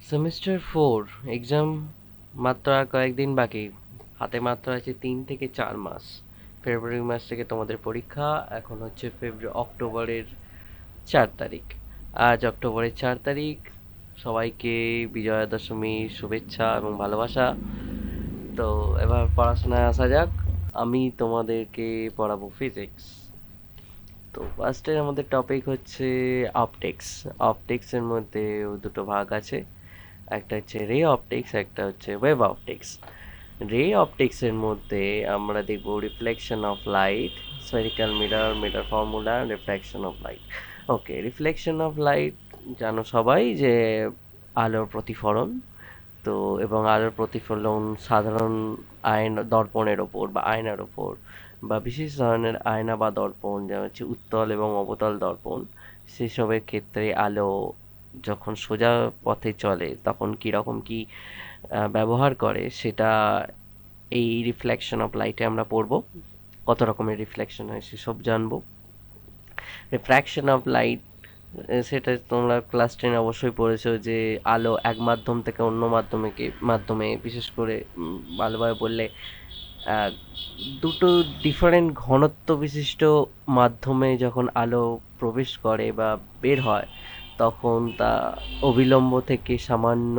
Semester 4 exam মাত্র আর কয়েকদিন বাকি। হাতে মাত্র আছে 3 থেকে 4 মাস। ফেব্রুয়ারি মাস থেকে তোমাদের পরীক্ষা। এখন হচ্ছে অক্টোবরের 4 তারিখ। আজ অক্টোবরের 4 তারিখ। সবাইকে বিজয়া দশমীর শুভেচ্ছা এবং ভালোবাসা। তো এবার পড়াশোনায় আসা যাক। আমি তোমাদেরকে পড়াবো ফিজিক্স। তো ফার্স্টে আমাদের টপিক হচ্ছে অপটিক্স। অপটিক্সের মধ্যে দুটো ভাগ আছে, একটা হচ্ছে রে অপটিক্স, একটা হচ্ছে ওয়েভ অপটিক্স। রে অপটিক্সের মধ্যে আমরা দেখব reflection of light, spherical mirror, mirror formula, reflection of light. Okay, reflection of light জানো সবাই যে আলোর প্রতিফলন। তো এবং আলোর প্রতিফলন সাধারণ দর্পণের ওপর বা আয়নার ওপর বা বিশেষ ধরনের আয়না বা দর্পণ, যেমন হচ্ছে উত্তল এবং অবতল দর্পণ, সেসবের ক্ষেত্রে আলো যখন সোজা পথে চলে তখন কীরকম কী ব্যবহার করে সেটা এই রিফ্লেকশন অফ লাইটে আমরা পড়বো। কত রকমের রিফ্লেকশন হয় সেসব জানবো। রিফ্র্যাকশন অফ লাইট, সেটা তোমরা ক্লাস 10 অবশ্যই পড়েছো যে আলো এক মাধ্যম থেকে অন্য মাধ্যমে বিশেষ করে ভালোভাবে বললে আহ, দুটো ডিফারেন্ট ঘনত্ব বিশিষ্ট মাধ্যমে যখন আলো প্রবেশ করে বা বের হয়, তখন তা অবিলম্ব থেকে সামান্য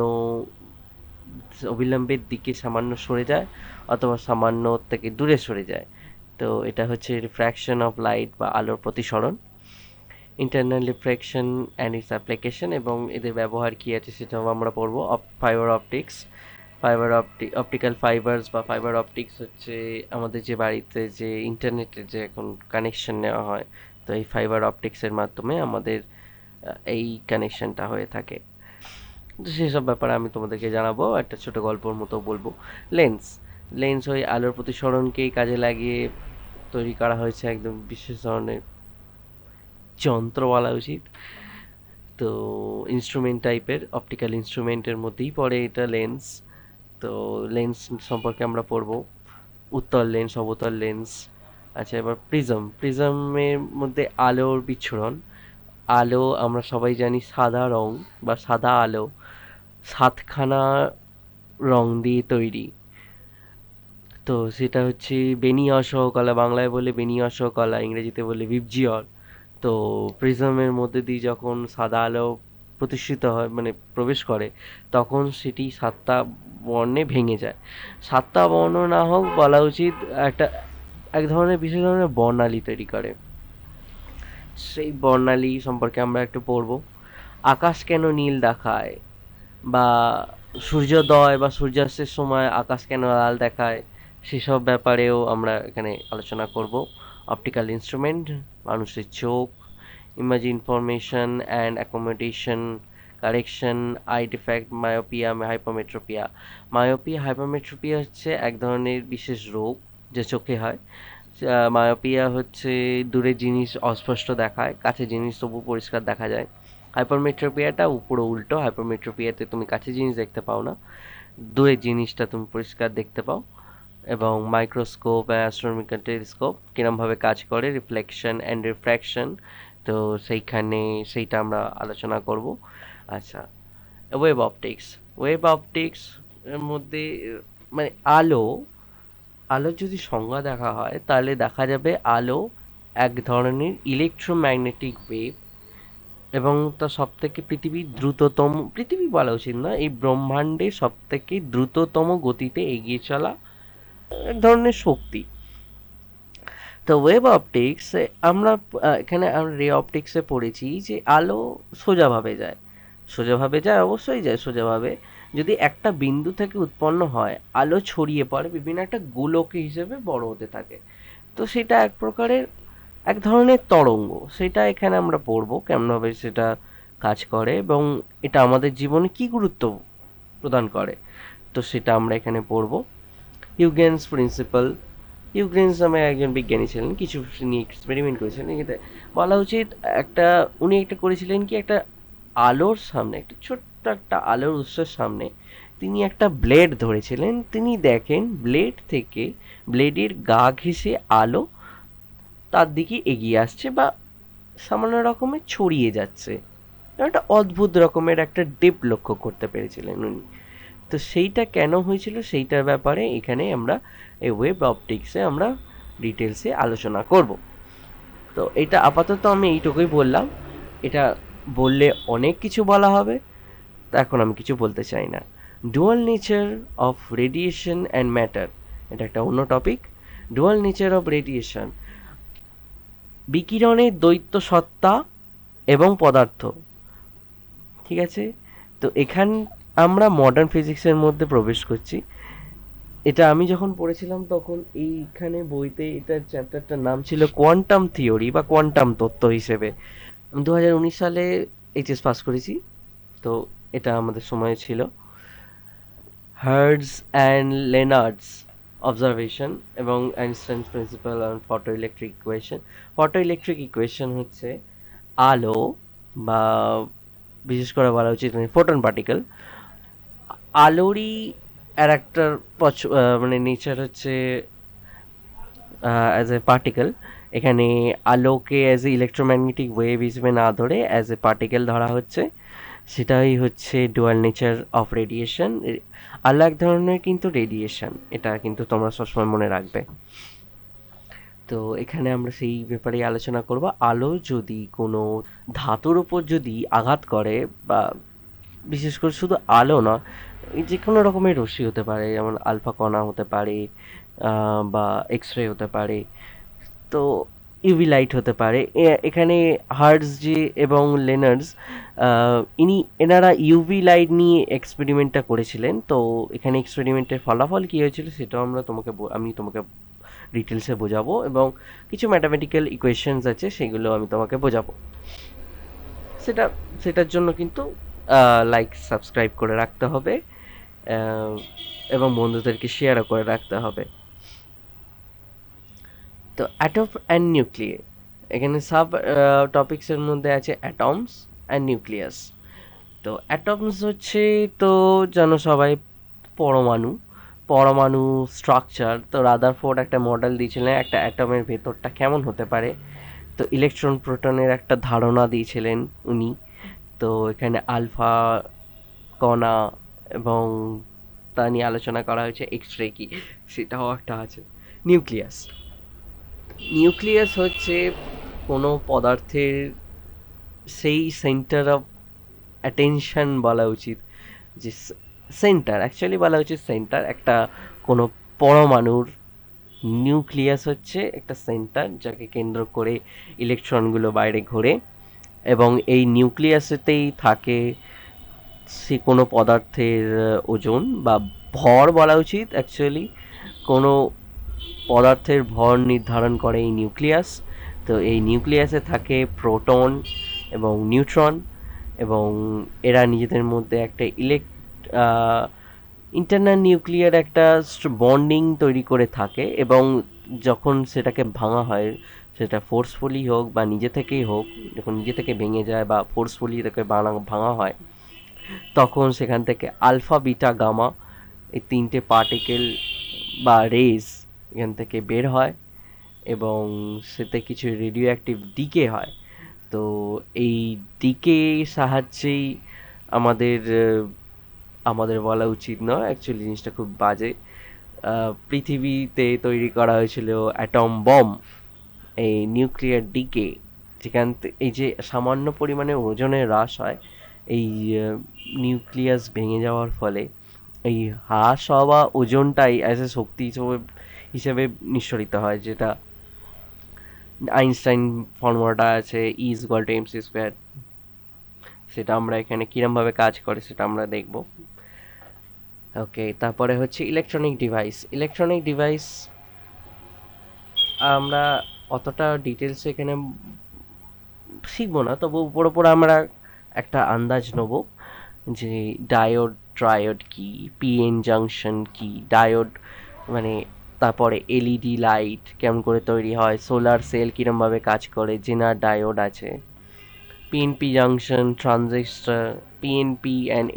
অবিলম্বের দিকে সামান্য সরে যায় অথবা সামান্য থেকে দূরে সরে যায়। তো এটা হচ্ছে রিফ্র্যাকশন অফ লাইট বা আলোর প্রতিসরণ। Internal refraction and its application এবং এদের ব্যবহার কী আছে সেটাও আমরা পড়বো। ফাইবার অপটিক্স, অপটিক্যাল ফাইবার্স বা ফাইবার অপটিক্স হচ্ছে আমাদের যে বাড়িতে যে ইন্টারনেটের যে এখন কানেকশন নেওয়া হয়, তো এই ফাইবার অপটিক্সের মাধ্যমে আমাদের এই কানেকশনটা হয়ে থাকে। তো সেসব ব্যাপারে আমি তোমাদেরকে জানাবো, একটা ছোট গল্পর মতো বলবো। লেন্স, লেন্স ওই আলোর প্রতিসরণকেই কাজে লাগিয়ে তৈরি করা হয়েছে একদম বিশেষ ধরনের যন্ত্র বলা উচিত। তো ইনস্ট্রুমেন্ট টাইপের, অপটিক্যাল ইনস্ট্রুমেন্টের মধ্যেই পড়ে এটা লেন্স। তো লেন্স সম্পর্কে আমরা পড়বো, উত্তল লেন্স, অবতল লেন্স। আচ্ছা, এবার প্রিজম। প্রিজমের মধ্যে আলোর বিচ্ছুরণ। আলো আমরা সবাই জানি সাদা রং বা সাদা আলো 7খানা রং দিয়ে তৈরি। তো সেটা হচ্ছে বেনি অসহকলা, বাংলায় বলে বেনি অসহকলা, ইংরেজিতে বলে ভিবজিওর। তো প্রিজমের মধ্যে দিয়ে যখন সাদা আলো প্রতিষ্ঠিত হয় মানে প্রবেশ করে, তখন সেটি 7টা বর্ণে ভেঙে যায়। 7টা বর্ণ না হোক, বলা উচিত একটা এক ধরনের বিশেষ ধরনের বর্ণালী তৈরি করে। সেই বর্ণালী সম্পর্কে আমরা একটু পড়ব। আকাশ কেন নীল দেখায়, বা সূর্যোদয় বা সূর্যাস্তের সময় আকাশ কেন লাল দেখায়, সেসব ব্যাপারেও আমরা এখানে আলোচনা করব। অপটিক্যাল ইনস্ট্রুমেন্ট, মানুষের চোখ, image information and accommodation, correction, I defect, myopia, hypermetropia. Myopia hypermetropia হচ্ছে এক ধরনের বিশেষ রোগ যে চোখে হয়। মায়োপিয়া হচ্ছে দূরের জিনিস অস্পষ্ট দেখায়, কাছে জিনিস তবু পরিষ্কার দেখা যায়। হাইপারমেট্রোপিয়াটা পুরো উল্টো, হাইপারমেট্রোপিয়াতে তুমি কাছে জিনিস দেখতে পাও না, দূরের জিনিসটা তুমি পরিষ্কার দেখতে পাও। এবং মাইক্রোস্কোপ, অ্যাস্ট্রোনমিক্যাল টেলিস্কোপ কিরমভাবে কাজ করে, রিফ্লেকশন অ্যান্ড রিফ্র্যাকশন, তো সেইখানে সেইটা আমরা আলোচনা করব। আচ্ছা, ওয়েব অপটিক্স। ওয়েব অপটিক্স এর মধ্যে মানে আলো, আলোর যদি সংজ্ঞা দেখা হয় তাহলে দেখা যাবে আলো এক ধরনের ইলেকট্রোম্যাগনেটিক ওয়েভ, এবং তা সব থেকে পৃথিবীর দ্রুততম, পৃথিবী বলা উচিত না, এই ব্রহ্মাণ্ডে সব থেকে দ্রুততম গতিতে এগিয়ে চলা এক ধরনের শক্তি। তো ওয়েব অপটিক্স আমরা এখানে আমরা রে অপটিক্সে পড়েছি যে আলো সোজাভাবে যায়। সোজাভাবে যায়, অবশ্যই যায় সোজাভাবে। যদি একটা বিন্দু থেকে উৎপন্ন হয়, আলো ছড়িয়ে পড়ে বিভিন্ন একটা গোলকে হিসেবে বড় হতে থাকে। তো সেটা এক প্রকারের এক ধরনের তরঙ্গ। সেটা এখানে আমরা পড়বো কেমনভাবে সেটা কাজ করে এবং এটা আমাদের জীবনে কি গুরুত্ব প্রদান করে। তো সেটা আমরা এখানে পড়বো। হিউগেন্স প্রিন্সিপাল। হিউগেন্স নামে একজন বিজ্ঞানী ছিলেন, কিছু নিয়ে এক্সপেরিমেন্ট করেছিলেন। এতে বলা উচিত একটা উনি একটা করেছিলেন কি, একটা আলোর সামনে, একটা ছোট্ট একটা আলোর উৎসের সামনে তিনি একটা ব্লেড ধরেছিলেন। তিনি দেখেন ব্লেড থেকে, ব্লেডের গা ঘেঁষে আলো তার দিকে এগিয়ে আসছে বা সামান্য রকমের ছড়িয়ে যাচ্ছে। একটা অদ্ভুত রকমের একটা ডিপ লক্ষ্য করতে পেরেছিলেন উনি। তো সেইটা কেন হয়েছিল সেইটার ব্যাপারে এখানে আমরা এই ওয়েব অপটিক্সে আমরা ডিটেলসে আলোচনা করব। তো এটা আপাতত আমি এইটুকুই বললাম। এটা বললে অনেক কিছু বলা হবে, তা এখন আমি কিছু বলতে চাই না। Dual nature of radiation and matter, এটা একটা অন্য topic. Dual nature of radiation, বিকিরণের দ্বৈত সত্তা এবং পদার্থ। ঠিক আছে, তো এখান আমরা মডার্ন ফিজিক্সের মধ্যে প্রবেশ করছি। এটা আমি যখন পড়েছিলাম তখন এইখানে বইতে এটার চ্যাপ্টারটার নাম ছিল কোয়ান্টাম থিওরি বা কোয়ান্টাম তত্ত্ব হিসেবে। আমি 2019 সালে এইচএস পাস করেছি, তো এটা আমাদের সময় ছিল। হার্টজ অ্যান্ড লেনার্ডস অবজারভেশন এবং Einstein principal on photo electric equation. Photo electric equation হচ্ছে আলো, বা বিশেষ করে বলা উচিত ফোটন পার্টিকেল, আলোরই আর একটা মানে নেচার হচ্ছে অ্যাজ এ পার্টিকেল। এখানে আলোকে অ্যাজ এ ইলেকট্রোম্যাগনেটিক ওয়েভ হিসেবে না ধরে অ্যাজ এ পার্টিকেল ধরা হচ্ছে। সেটাই হচ্ছে ডুয়াল নেচার অফ রেডিয়েশন। আলো এক ধরনের কিন্তু রেডিয়েশন, এটা কিন্তু তোমরা সবসময় মনে রাখবে। তো এখানে আমরা সেই ব্যাপারে আলোচনা করব। আলো যদি কোনো ধাতুর উপর যদি আঘাত করে, বা বিশেষ করে শুধু আলো না, যে কোনো রকমের রশ্মি হতে পারে, যেমন আলফা কণা হতে পারে, বা এক্স রে হতে পারে, তো ইউভি লাইট হতে পারে। এখানে হার্টজ যে এবং লেনার্স, এনারা ইউভি লাইট নিয়ে এক্সপেরিমেন্টটা করেছিলেন। তো এখানে এক্সপেরিমেন্টের ফলাফল কী হয়েছিল সেটাও আমি তোমাকে ডিটেলসে বোঝাবো, এবং কিছু ম্যাথামেটিক্যাল ইকুয়েশনস আছে সেগুলো আমি তোমাকে বোঝাবো। সেটা সেটার জন্য কিন্তু লাইক সাবস্ক্রাইব করে রাখতে হবে, আহ, এবং বন্ধুদেরকে শেয়ারও করে রাখতে হবে। তো অ্যাটম অ্যান্ড নিউক্লিয়ার, এখানে সাব টপিক্সের মধ্যে আছে অ্যাটমস অ্যান্ড নিউক্লিয়াস। তো অ্যাটমস হচ্ছে, তো জানো সবাই, পরমাণু। পরমাণু স্ট্রাকচার, তো রাদারফোর্ড একটা মডেল দিয়েছিলেন একটা অ্যাটমের ভেতরটা কেমন হতে পারে। তো ইলেকট্রন প্রোটনের একটা ধারণা দিয়েছিলেন উনি। তো এখানে আলফা কণা এবং তা নিয়ে আলোচনা করা হয়েছে। এক্স রে কি, সেটাও একটা আছে। নিউক্লিয়াস, নিউক্লিয়াস হচ্ছে কোনো পদার্থের সেই সেন্টার অফ অ্যাটেনশন বলা উচিত, যে সেন্টার, অ্যাকচুয়ালি বলা উচিত সেন্টার। একটা কোনো পরমাণুর নিউক্লিয়াস হচ্ছে একটা সেন্টার, যাকে কেন্দ্র করে ইলেকট্রনগুলো বাইরে ঘোরে, এবং এই নিউক্লিয়াসেতেই থাকে সে কোনো পদার্থের ওজন বা ভর বলা উচিত। অ্যাকচুয়ালি কোনো পদার্থের ভর নির্ধারণ করে এই নিউক্লিয়াস। তো এই নিউক্লিয়াসে থাকে প্রোটন এবং নিউট্রন, এবং এরা নিজেদের মধ্যে একটা ইন্টারনাল নিউক্লিয়ার একটা বন্ডিং তৈরি করে থাকে, এবং যখন সেটাকে ভাঙা হয়, সেটা ফোর্সফুলি হোক বা নিজে থেকেই হোক, যখন নিজে থেকে ভেঙে যায় বা ফোর্সফুলি তাকে ভাঙা হয়, তখন সেখান থেকে আলফা বিটা গামা এই তিনটে পার্টিকেল বা রেজ এখান থেকে বের হয়, এবং সেতে কিছু রেডিও অ্যাক্টিভ ডিকে হয়। তো এই ডিকে সাহায্যেই আমাদের আমাদের বলা উচিত নয়, অ্যাকচুয়ালি জিনিসটা খুব বাজে। পৃথিবীতে তৈরি করা হয়েছিল অ্যাটম বম, এই নিউক্লিয়ার ডিকে, যেখান এই যে সামান্য পরিমাণে ওজনের হ্রাস হয় এই নিউক্লিয়াস ভেঙে যাওয়ার ফলে, এই হ্রাস হওয়া ওজনটাই অ্যাজ এ শক্তি হিসেবে নিঃসরিত হয়, যেটা আইনস্টাইন ফর্মুলাটা আছে E=mc²। সেটা আমরা এখানে কিরমভাবে কাজ করে সেটা আমরা দেখব। ওকে, তারপরে হচ্ছে ইলেকট্রনিক ডিভাইস। ইলেকট্রনিক ডিভাইস আমরা অতটা ডিটেলস এখানে শিখবো না, তবু উপর উপর আমরা একটা আন্দাজ নেব যে ডায়োড ট্রায়োড কি, পিএন জাংশন কি, ডায়োড মানে, তারপরে এলইডি লাইট কেমন করে তৈরি হয়, সোলার সেল কীরমভাবে কাজ করে, জেনার ডায়োড আছে, PNP junction transistor, PNP and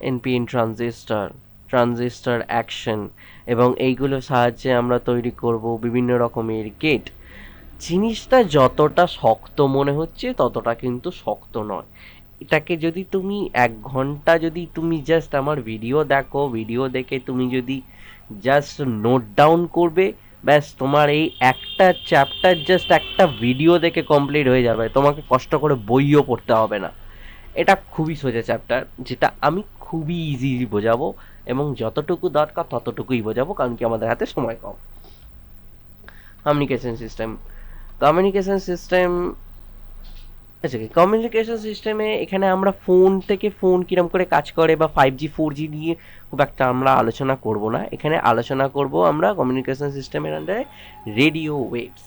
NPN transistor action, এবং এইগুলোর সাহায্যে আমরা তৈরি করব বিভিন্ন রকমের গেট, জিনিসটা যতটা শক্ত মনে হচ্ছে ততটা কিন্তু শক্ত নয়। এটাকে যদি তুমি 1 ঘন্টা যদি তুমি জাস্ট আমার ভিডিও দেখো, ভিডিও দেখে তুমি যদি জাস্ট নোট ডাউন করবে, ব্যাস তোমার এই একটা চ্যাপ্টার জাস্ট একটা ভিডিও দেখে কমপ্লিট হয়ে যাবে, তোমাকে কষ্ট করে বইও পড়তে হবে না। এটা খুবই সোজা চ্যাপ্টার, যেটা আমি খুবই ইজি বোঝাবো, এবং যতটুকু দরকার ততটুকুই বোঝাবো, কারণ কি আমাদের হাতে সময় কম। Communication system. কমিউনিকেশন সিস্টেম আচ্ছা, কমিউনিকেশন সিস্টেমে এখানে আমরা ফোন থেকে ফোন কিরম করে কাজ করে বা 5G 4G নিয়ে খুব একটা আমরা আলোচনা করব না। এখানে আলোচনা করব আমরা কমিউনিকেশন সিস্টেমের আন্ডারে রেডিও ওয়েভস।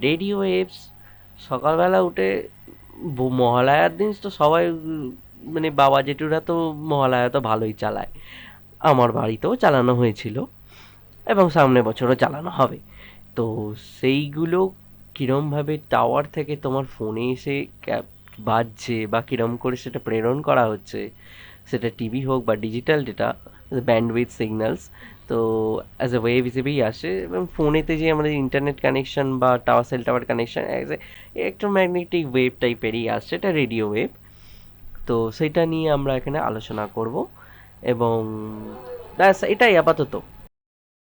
রেডিও ওয়েভস সকালবেলা উঠে মহালয়ার দিন তো সবাই মানে বাবা জেঠুরা তো মহালয়া তো ভালোই চালায়, আমার বাড়িতেও চালানো হয়েছিল এবং সামনের বছরও চালানো হবে। তো সেইগুলো কিরমভাবে টাওয়ার থেকে তোমার ফোনে এসে বাজছে বা কিরম করে সেটা প্রেরণ করা হচ্ছে, সেটা টিভি হোক বা ডিজিটাল ডেটা, ব্যান্ডউইথ সিগন্যালস, তো অ্যাজ এ ওয়েভ হিসেবেই আসে। এবং ফোনেতে যে আমাদের ইন্টারনেট কানেকশন বা tower cell tower connection as a electromagnetic wave টাইপেরই আসছে, এটা রেডিও ওয়েভ। তো সেটা নিয়ে আমরা এখানে আলোচনা করব, এবং ব্যাস এটাই আপাতত।